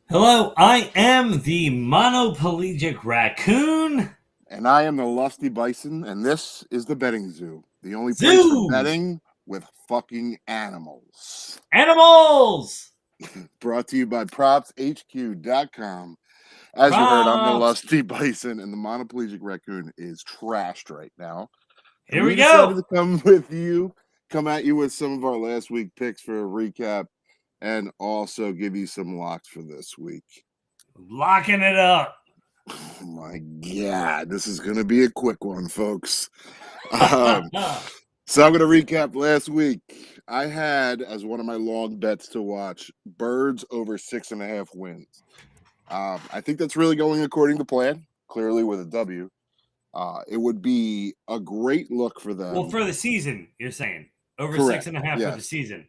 Hello, I am the monoplegic raccoon. And I am the Lusty Bison, and this is the Betting Zoo, the only place for Zoo betting with fucking animals. animals. Brought to you by PropsHQ.com. As you heard, I'm the Props. Lusty Bison, and the monoplegic raccoon is trashed right now. And Here we we decided go. to come at you with some of our last week picks for a recap, and also give you some locks for this week. Locking it up. Oh my God, this is going to be a quick one, folks. So I'm going to recap last week. I had as one of my long bets to watch Birds over 6.5 wins. I think that's really going according to plan, clearly with a W. It would be a great look for them. Well, for the season, you're saying over Correct. 6.5 Yes. for the season.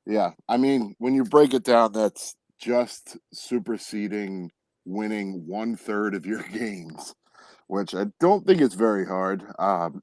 Yeah. I mean, when you break it down, that's just superseding winning 1/3 of your games, which I don't think it's very hard.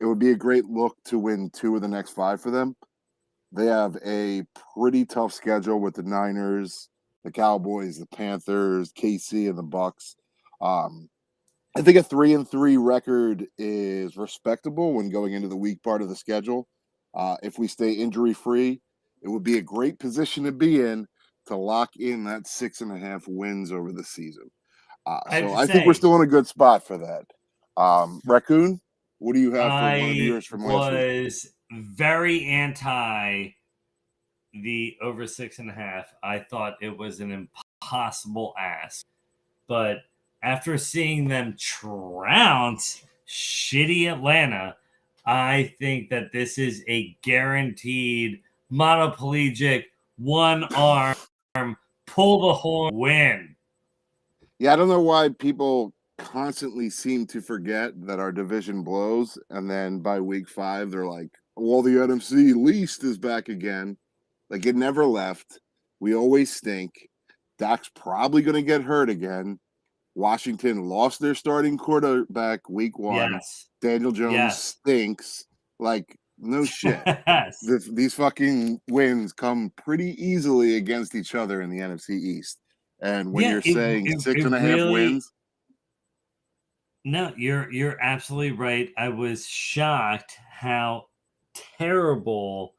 It would be a great look to win 2 of the next 5 for them. They have a pretty tough schedule with the Niners, the Cowboys, the Panthers, KC, and the Bucks. I think a 3-3 record is respectable when going into the weak part of the schedule. If we stay injury free, it would be a great position to be in to lock in that 6.5 wins over the season. So I think we're still in a good spot for that. Raccoon, what do you have for one of yours from last week? I was very anti the over 6.5. I thought it was an impossible ask. But after seeing them trounce shitty Atlanta, I think that this is a guaranteed monoplegic, one arm, pull the horn win. Yeah, I don't know why people constantly seem to forget that our division blows, and then by week 5 they're like, well, the NFC least is back again. Like, it never left. We always stink. Doc's probably going to get hurt again. Washington lost their starting quarterback week 1. Yes. Daniel Jones stinks. Like, no shit. These fucking wins come pretty easily against each other in the NFC East. And when you're saying 6.5 really, wins, no, you're absolutely right. I was shocked how terrible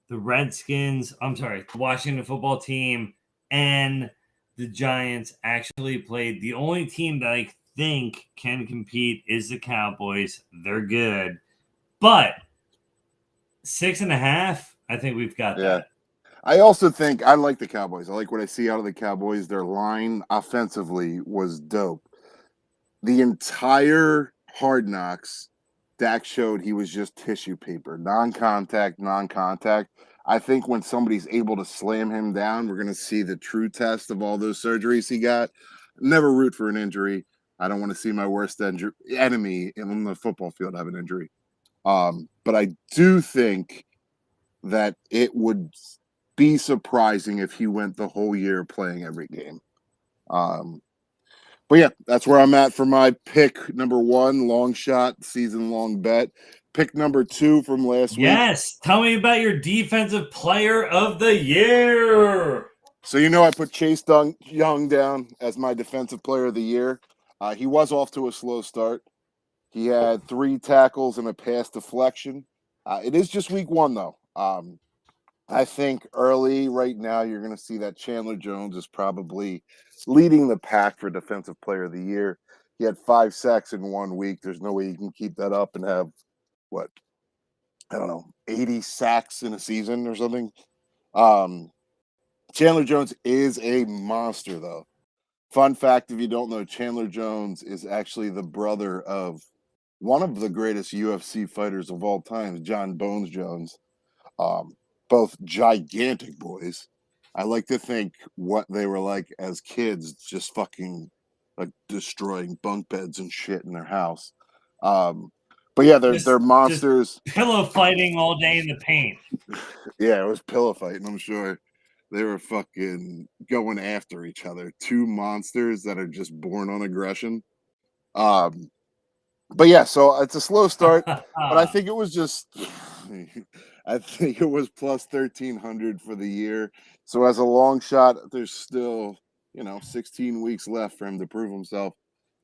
the Redskins, the Washington football team and the Giants actually played. The only team that I think can compete is the Cowboys. They're good. But 6.5, I think we've got that. I also think I like the Cowboys. I like what I see out of the Cowboys. Their line offensively was dope. The entire Hard Knocks, Dak showed he was just tissue paper, non-contact. I think when somebody's able to slam him down, we're going to see the true test of all those surgeries he got. Never root for an injury. I don't want to see my worst enemy in the football field have an injury. But I do think that it would be surprising if he went the whole year playing every game. But yeah, that's where I'm at for my pick number 1, long shot, season-long bet. Pick number 2 from last week. Yes, tell me about your defensive player of the year. So I put Chase Young down as my defensive player of the year. He was off to a slow start. He had 3 tackles and a pass deflection. It is just week 1, though. I think early right now you're going to see that Chandler Jones is probably leading the pack for defensive player of the year. He had 5 sacks in 1 week. There's no way you can keep that up and have, 80 sacks in a season or something. Chandler Jones is a monster, though. Fun fact, if you don't know, Chandler Jones is actually the brother of one of the greatest UFC fighters of all time, John Bones Jones. Both gigantic boys. I like to think what they were like as kids, just fucking like destroying bunk beds and shit in their house. But yeah, they're monsters. Just pillow fighting all day in the paint. Yeah, it was pillow fighting, I'm sure. They were fucking going after each other. 2 monsters that are just born on aggression. But yeah, so it's a slow start, but I think it was just I think it was plus 1,300 for the year. So as a long shot, there's still 16 weeks left for him to prove himself.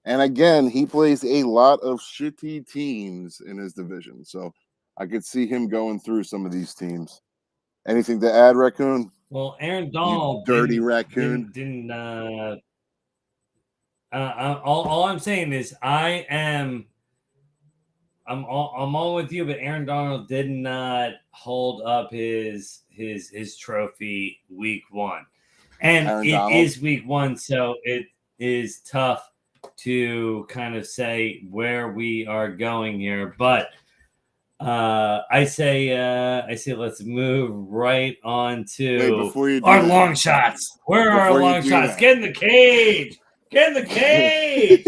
And again, he plays a lot of shitty teams in his division. So I could see him going through some of these teams. Anything to add, Raccoon? Well, Aaron You Donald dirty raccoon. All I'm saying is I'm all with you, but Aaron Donald did not hold up his trophy week one, and Aaron it Donald? is week one, so it is tough to kind of say where we are going here. But I say let's move right on to before you do our that, long shots. Where are our before you long do shots? that. Get in the cage. Get in the cage.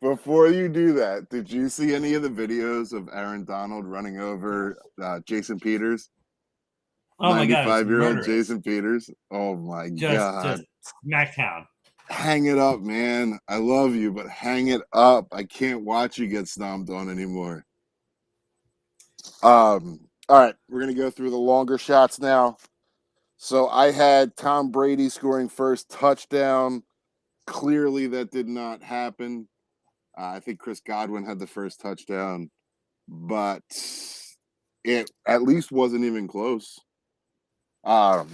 Before you do that, did you see any of the videos of Aaron Donald running over Jason Peters? Oh my God, it's 95-year-old murderous. Jason Peters. Oh my God. Just smackdown. Hang it up, man. I love you, but hang it up. I can't watch you get stomped on anymore. All right, we're gonna go through the longer shots now. So I had Tom Brady scoring first touchdown. Clearly, that did not happen. I think Chris Godwin had the first touchdown, but it at least wasn't even close. I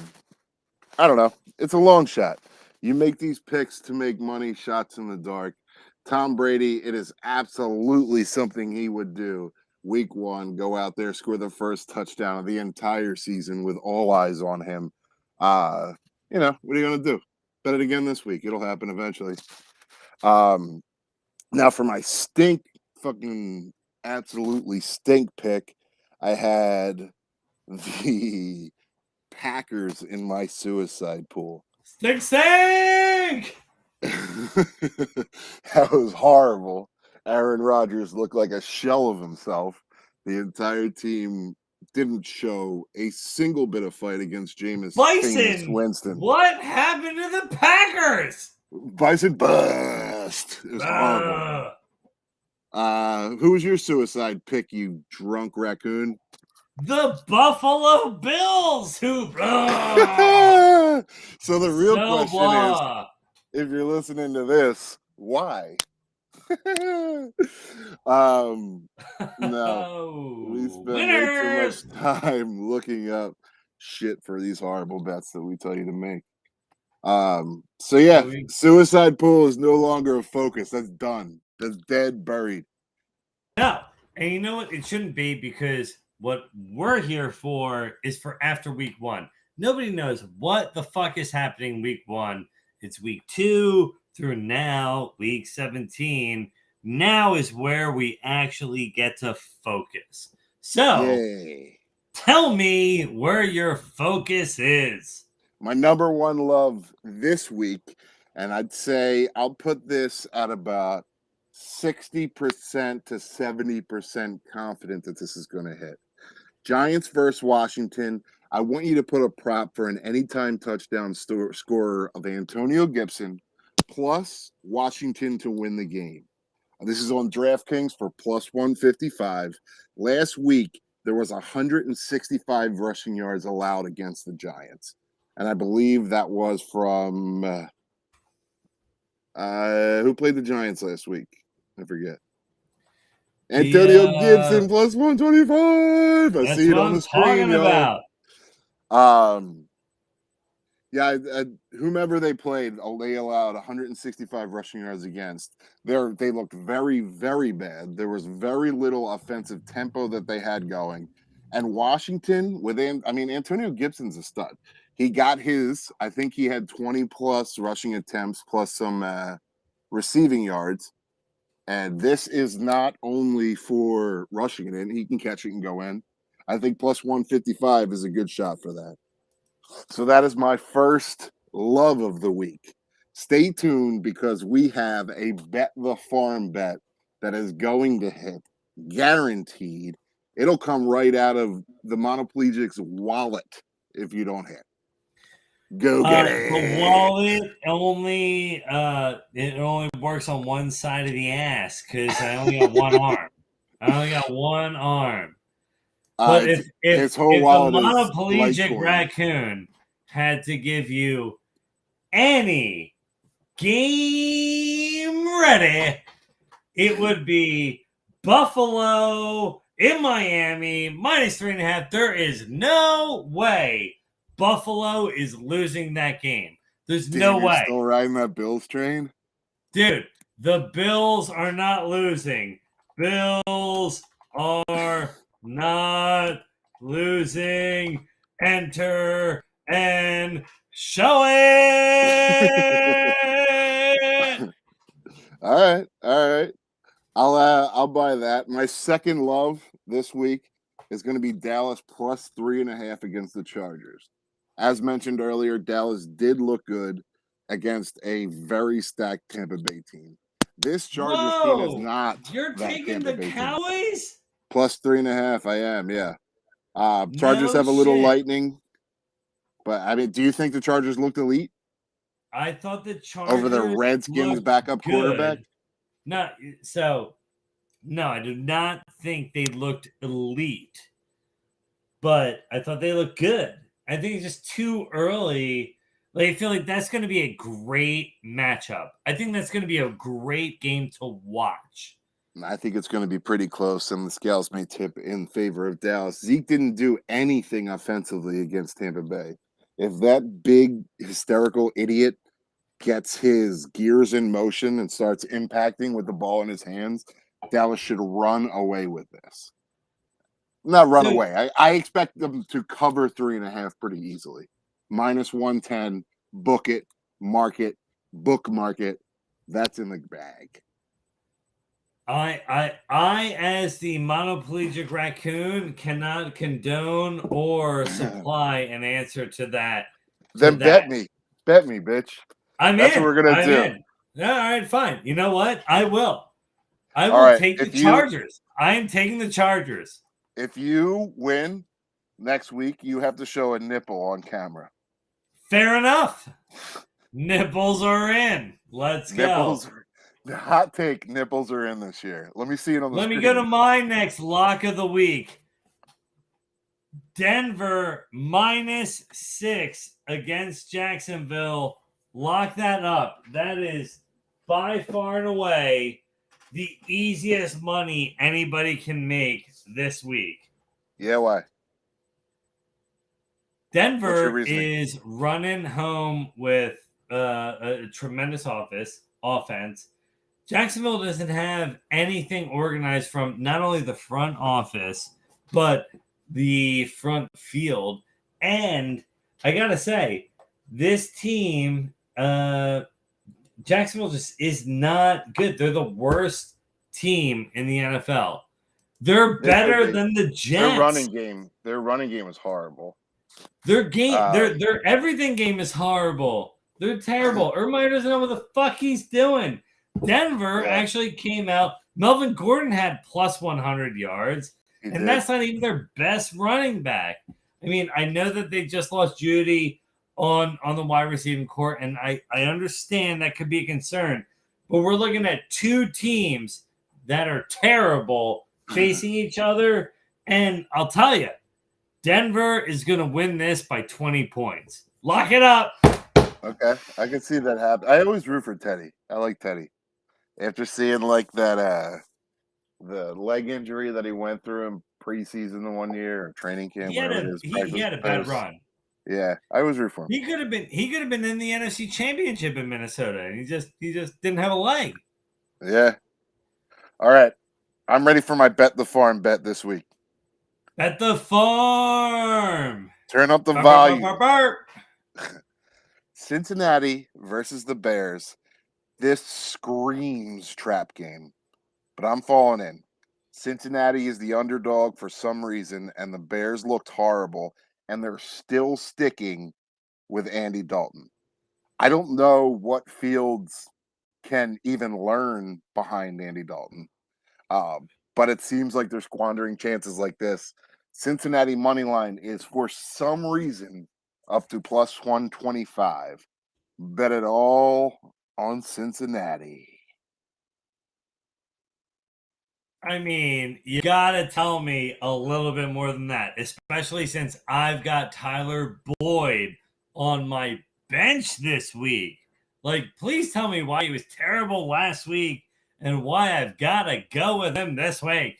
don't know. It's a long shot. You make these picks to make money, shots in the dark. Tom Brady, it is absolutely something he would do. Week one, go out there, score the first touchdown of the entire season with all eyes on him. What are you going to do? Bet it again this week. It'll happen eventually. Now for my fucking absolutely stink pick, I had the Packers in my suicide pool. Stink! That was horrible. Aaron Rodgers looked like a shell of himself. The entire team didn't show a single bit of fight against Jameis Bison! Winston. What happened to the Packers? Bison bust. It was horrible. Who was your suicide pick, you drunk raccoon? The Buffalo Bills, who So the real question is, if you're listening to this, why? No, we spend way too much time looking up shit for these horrible bets that we tell you to make. So yeah, suicide pool is no longer a focus. That's done. That's dead, buried. No, and you know what? It shouldn't be, because what we're here for is for after week one. Nobody knows what the fuck is happening week one. It's week 2 through now, week 17. Now is where we actually get to focus. So, yay. Tell me where your focus is. My number one love this week, and I'd say I'll put this at about 60% to 70% confident that this is going to hit. Giants versus Washington. I want you to put a prop for an anytime touchdown scorer of Antonio Gibson plus Washington to win the game. This is on DraftKings for plus 155. Last week, there was 165 rushing yards allowed against the Giants. And I believe that was from who played the Giants last week? I forget. Antonio Gibson plus 125. I see it on the screen, about. Whomever they played, they allowed 165 rushing yards against. They looked very, very bad. There was very little offensive tempo that they had going. And Washington, Antonio Gibson's a stud. He got I think he had 20 plus rushing attempts plus some receiving yards. And this is not only for rushing it in, he can catch it and go in. I think plus 155 is a good shot for that. So that is my first love of the week. Stay tuned, because we have a Bet the Farm bet that is going to hit, guaranteed. It'll come right out of the monoplegic's wallet if you don't hit. Go get it. The wallet only works on one side of the ass, because I only got one arm. But if a monoplegic raccoon had to give you any game ready, it would be Buffalo in Miami, -3.5. There is no way Buffalo is losing that game. There's no You're way. still riding that Bills train? Dude, the Bills are not losing. Bills are not losing. Enter and show it. All right. I'll buy that. My second love this week is going to be Dallas +3.5 against the Chargers. As mentioned earlier, Dallas did look good against a very stacked Tampa Bay team. This Chargers team is not. You're that taking Tampa the Bay Cowboys? Team. +3.5, I am, yeah. Chargers No have a little shit. lightning, but I mean, do you think the Chargers looked elite I thought the Chargers over the Redskins looked backup good. quarterback? No, I do not think they looked elite, but I thought they looked good. I think it's just too early. Like, I feel like that's going to be a great matchup. I think that's going to be a great game to watch. I think it's going to be pretty close, and the scales may tip in favor of Dallas. Zeke didn't do anything offensively against Tampa Bay. If that big hysterical idiot gets his gears in motion and starts impacting with the ball in his hands, Dallas should run away with this. Not run away. I expect them to cover 3.5 pretty easily. -110, book it, mark it, bookmark it. That's in the bag. I as the monoplegic raccoon cannot condone or supply an answer to that. Then bet me, bitch. That's what we're gonna do. All right, fine. You know what? I will take the Chargers. I am taking the Chargers. If you win next week, you have to show a nipple on camera. Fair enough. Nipples are in. Let's go. The hot take, nipples are in this year. Let me see it on the screen. Let me go to my next lock of the week. Denver -6 against Jacksonville. Lock that up. That is by far and away the easiest money anybody can make this week. Yeah, why? Denver is running home with a tremendous offense. Jacksonville doesn't have anything organized from not only the front office, but the front field. And I got to say, this team, Jacksonville just is not good. They're the worst team in the NFL. They're better than the Jets. Their running game is horrible. Their everything game is horrible. They're terrible. Urban Meyer doesn't know what the fuck he's doing. Denver actually came out. Melvin Gordon had +100 yards, and that's not even their best running back. I mean, I know that they just lost Judy on the wide receiving court, and I understand that could be a concern. But we're looking at two teams that are terrible facing each other, and I'll tell you, Denver is going to win this by 20 points. Lock it up. Okay, I can see that happen. I always root for Teddy. I like Teddy. After seeing like that, the leg injury that he went through in preseason the one year or training camp, he had a bad run. Yeah, I always root for him. He could have been in the NFC Championship in Minnesota, and he just didn't have a leg. Yeah. All right, I'm ready for my bet the farm bet this week. Bet the farm. Turn up the volume. Cincinnati versus the Bears. This screams trap game, but I'm falling in. Cincinnati is the underdog for some reason, and the Bears looked horrible, and they're still sticking with Andy Dalton. I don't know what Fields can even learn behind Andy Dalton, but it seems like they're squandering chances like this. Cincinnati money line is, for some reason, up to +125. Bet it all on Cincinnati. I mean, you gotta tell me a little bit more than that, especially since I've got Tyler Boyd on my bench this week. Like, please tell me why he was terrible last week and why I've got to go with him this week.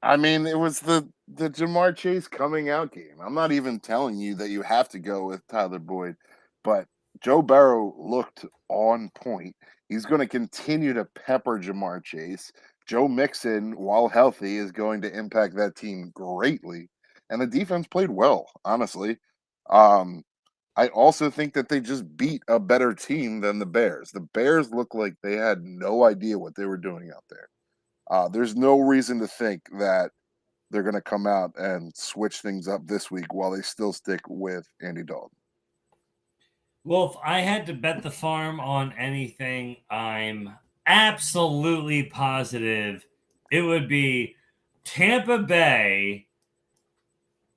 I mean, it was the Jamar Chase coming out game. I'm not even telling you that you have to go with Tyler Boyd, but Joe Burrow looked on point. He's going to continue to pepper Jamar Chase. Joe Mixon, while healthy, is going to impact that team greatly. And the defense played well, honestly. I also think that they just beat a better team than the Bears. The Bears look like they had no idea what they were doing out there. There's no reason to think that they're going to come out and switch things up this week while they still stick with Andy Dalton. Well, if I had to bet the farm on anything, I'm absolutely positive it would be Tampa Bay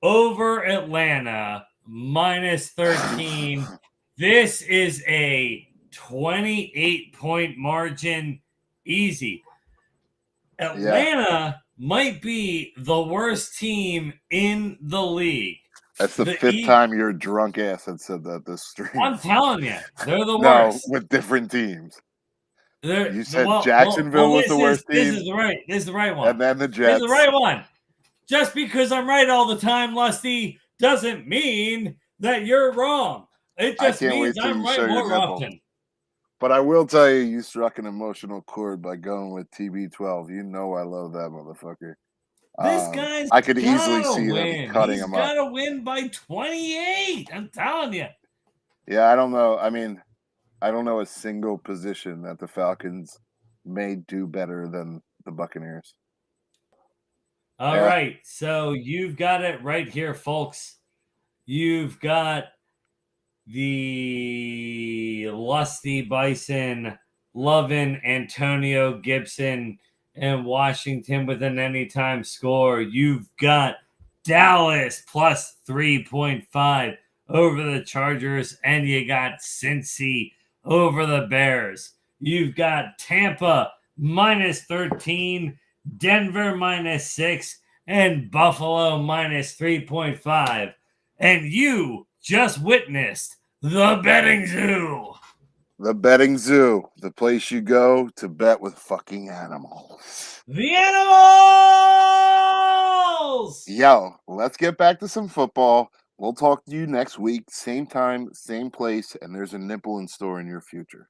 over Atlanta minus 13. This is a 28-point margin. Easy. Atlanta might be the worst team in the league. That's the fifth time your drunk ass had said that this stream. I'm telling you, they're the No, worst. with different teams. You said Jacksonville was the worst team. This is the right one. And then the Jets. This is the right one. Just because I'm right all the time, Lusty, doesn't mean that you're wrong. It just means I'm right more often. But I will tell you, you struck an emotional chord by going with TB12. You know I love that motherfucker. This guy's I could easily see them cutting him up. He's got to win by 28. I'm telling you. Yeah, I don't know. I mean, I don't know a single position that the Falcons may do better than the Buccaneers. All right. So you've got it right here, folks. You've got the Lusty Bison loving Antonio Gibson and Washington with an anytime score. You've got Dallas plus 3.5 over the Chargers, and you got Cincy over the Bears. You've got Tampa minus 13, Denver minus 6, and Buffalo minus 3.5. And you just witnessed the betting zoo. The betting zoo, the place you go to bet with fucking animals. The animals! Yo, let's get back to some football. We'll talk to you next week, same time, same place, and there's a nipple in store in your future.